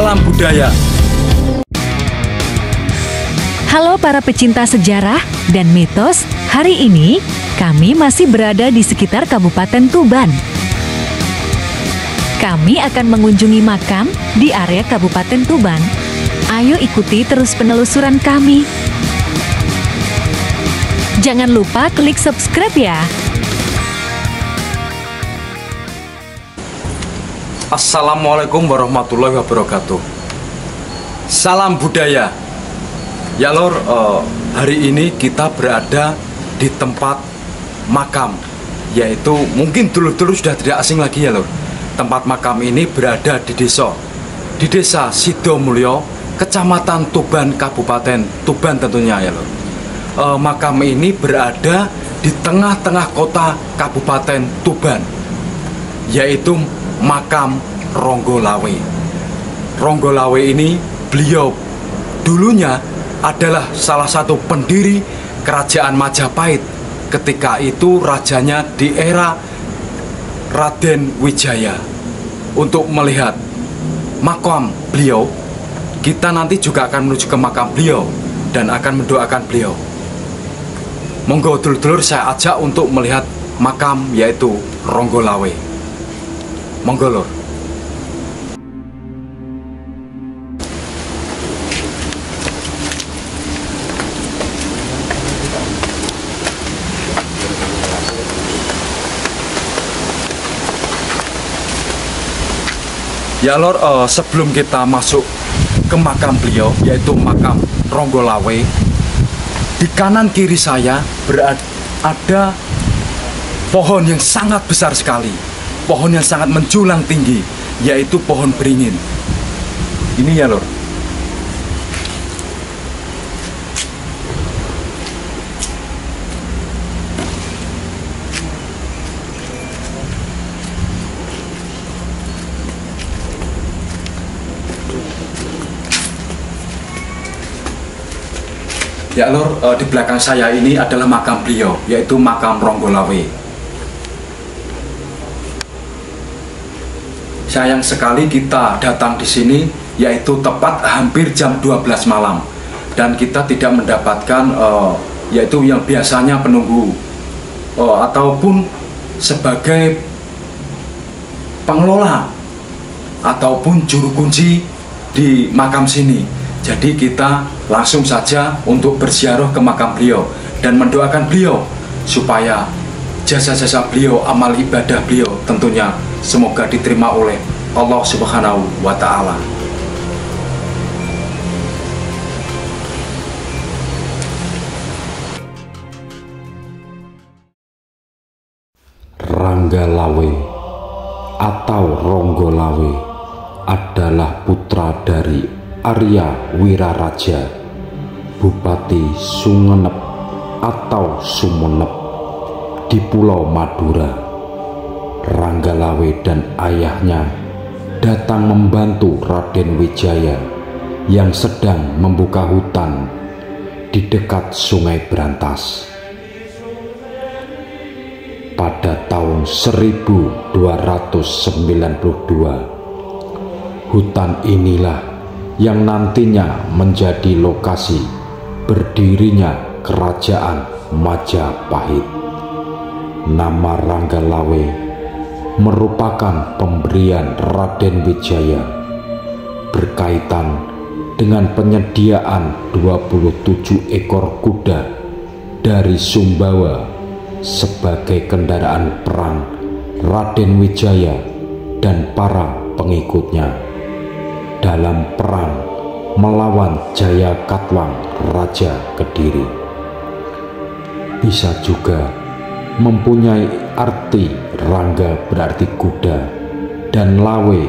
Salam budaya. Halo para pecinta sejarah dan mitos, hari ini kami masih berada di sekitar Kabupaten Tuban. Kami akan mengunjungi makam di area Kabupaten Tuban. Ayo ikuti terus penelusuran kami. Jangan lupa klik subscribe ya. Assalamualaikum warahmatullahi wabarakatuh. Salam budaya. Ya lor, hari ini kita berada di tempat makam, yaitu mungkin dulu-dulu sudah tidak asing lagi ya lor. Tempat makam ini berada di desa Sidomulyo, Kecamatan Tuban, Kabupaten Tuban tentunya ya lor. Makam ini berada di tengah-tengah kota Kabupaten Tuban, yaitu makam Ronggolawe. Ronggolawe ini beliau dulunya adalah salah satu pendiri kerajaan Majapahit. Ketika itu rajanya di era Raden Wijaya. Untuk melihat makam beliau, kita nanti juga akan menuju ke makam beliau dan akan mendoakan beliau. Monggo dulur-dulur saya ajak untuk melihat makam yaitu Ronggolawe. Monggo lur. Ya lor, sebelum kita masuk ke makam beliau, yaitu makam Ronggolawe, di kanan kiri saya ada pohon yang sangat besar sekali, pohon yang sangat menjulang tinggi, yaitu pohon beringin. Ini ya lor. Ya lor, di belakang saya ini adalah makam beliau, yaitu makam Ronggolawe. Sayang sekali kita datang di sini, yaitu tepat hampir jam 12 malam, dan kita tidak mendapatkan yaitu yang biasanya penunggu ataupun sebagai pengelola ataupun juru kunci di makam sini. Jadi kita langsung saja untuk berziarah ke makam beliau dan mendoakan beliau supaya jasa-jasa beliau, amal ibadah beliau tentunya semoga diterima oleh Allah Subhanahu wa Ta'ala. Ranggalawe atau Ronggolawe adalah putra dari Arya Wiraraja, Bupati Sungenep atau Sumenep di Pulau Madura. Ranggalawe dan ayahnya datang membantu Raden Wijaya yang sedang membuka hutan di dekat Sungai Brantas. Pada tahun 1292, hutan inilah yang nantinya menjadi lokasi berdirinya Kerajaan Majapahit. Nama Ranggalawe merupakan pemberian Raden Wijaya berkaitan dengan penyediaan 27 ekor kuda dari Sumbawa sebagai kendaraan perang Raden Wijaya dan para pengikutnya dalam perang melawan Jayakatwang Raja Kediri. Bisa juga mempunyai arti rangga berarti kuda dan lawe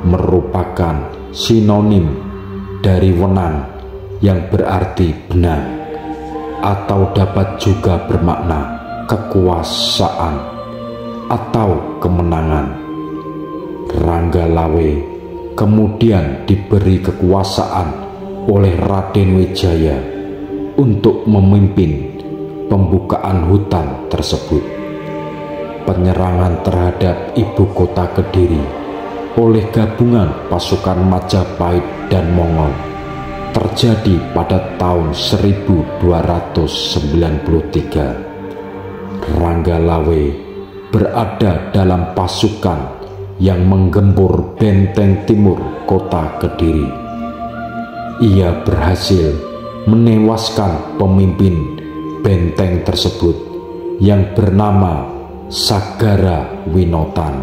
merupakan sinonim dari wenang yang berarti benang, atau dapat juga bermakna kekuasaan atau kemenangan. Ranggalawe kemudian diberi kekuasaan oleh Raden Wijaya untuk memimpin pembukaan hutan tersebut. Penyerangan terhadap ibu kota Kediri oleh gabungan pasukan Majapahit dan Mongol terjadi pada tahun 1293. Ranggalawe berada dalam pasukan yang menggempur benteng timur kota Kediri. Ia berhasil menewaskan pemimpin benteng tersebut yang bernama Sagara Winotan.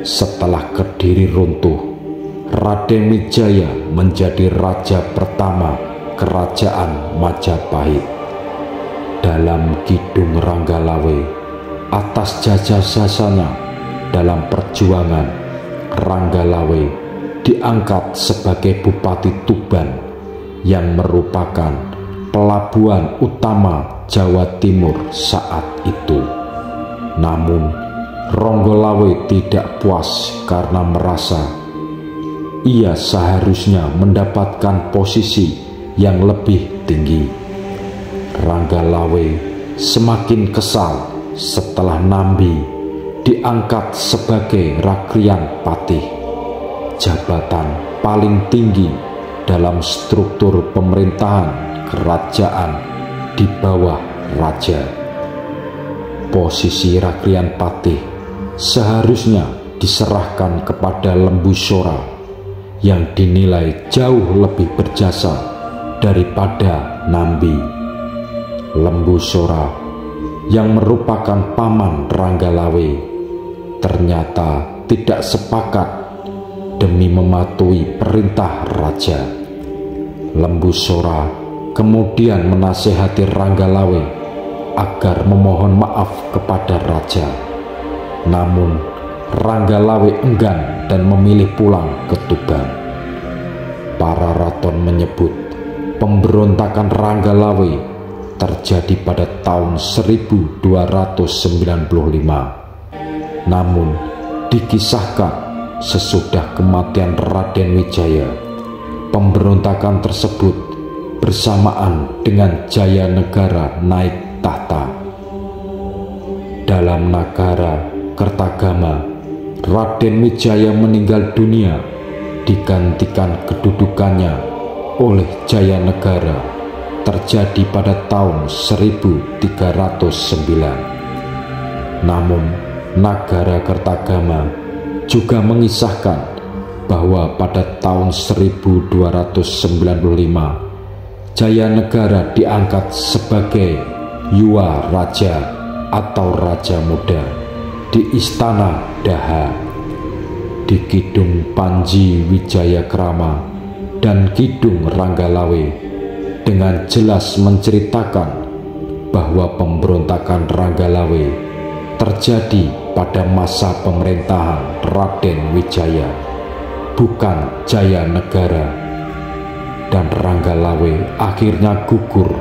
Setelah Kediri runtuh, Raden Wijaya menjadi raja pertama kerajaan Majapahit. Dalam Kidung Ranggalawe, atas jasa-jasanya dalam perjuangan, Ranggalawe diangkat sebagai Bupati Tuban yang merupakan pelabuhan utama Jawa Timur saat itu. Namun Ranggalawe tidak puas karena merasa ia seharusnya mendapatkan posisi yang lebih tinggi. Ranggalawe semakin kesal setelah Nambi diangkat sebagai Rakrian Patih, jabatan paling tinggi dalam struktur pemerintahan kerajaan di bawah raja. Posisi Rakrian Patih seharusnya diserahkan kepada Lembu Sora yang dinilai jauh lebih berjasa daripada Nambi. Lembu Sora yang merupakan paman Ranggalawe ternyata tidak sepakat demi mematuhi perintah raja. Lembu Sora kemudian menasihati Ranggalawe agar memohon maaf kepada raja. Namun Ranggalawe enggan dan memilih pulang ke Tuban. Para raton menyebut pemberontakan Ranggalawe terjadi pada tahun 1295. Namun dikisahkan sesudah kematian Raden Wijaya, pemberontakan tersebut bersamaan dengan Jaya Negara naik tahta. Dalam Nagara Kertagama, Raden Wijaya meninggal dunia digantikan kedudukannya oleh Jaya Negara terjadi pada tahun 1309. Namun Nagara Kertagama juga mengisahkan bahwa pada tahun 1295 Jaya Negara diangkat sebagai Yuwa Raja atau Raja Muda di Istana Daha. Di Kidung Panji Wijayakrama dan Kidung Ranggalawe dengan jelas menceritakan bahwa pemberontakan Ranggalawe terjadi pada masa pemerintahan Raden Wijaya, bukan Jaya Negara, dan Ranggalawe akhirnya gugur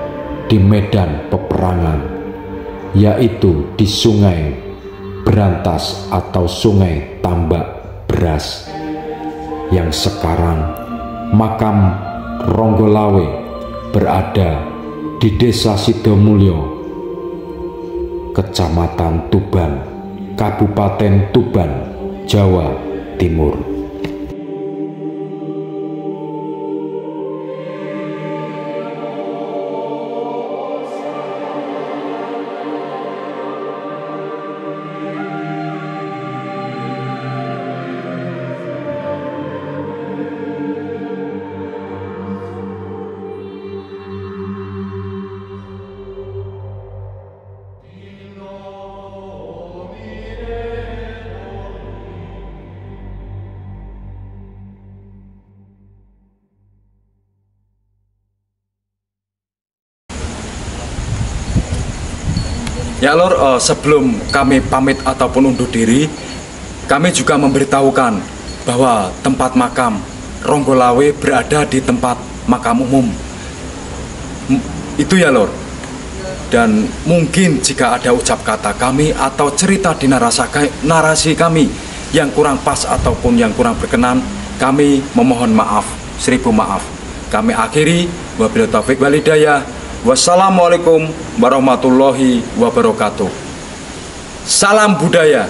di medan peperangan, yaitu di Sungai Berantas atau Sungai Tambak Beras, yang sekarang makam Ranggalawe berada di Desa Sidomulyo, Kecamatan Tuban, Kabupaten Tuban, Jawa Timur. Ya Lur, sebelum kami pamit ataupun undur diri, kami juga memberitahukan bahwa tempat makam Ranggalawe berada di tempat makam umum. Itu ya Lur. Dan mungkin jika ada ucap kata kami atau cerita di narasi kami yang kurang pas ataupun yang kurang berkenan, kami memohon maaf, 1000 maaf. Kami akhiri, wabillahi taufiq wal hidayah. Wassalamualaikum warahmatullahi wabarakatuh. Salam budaya.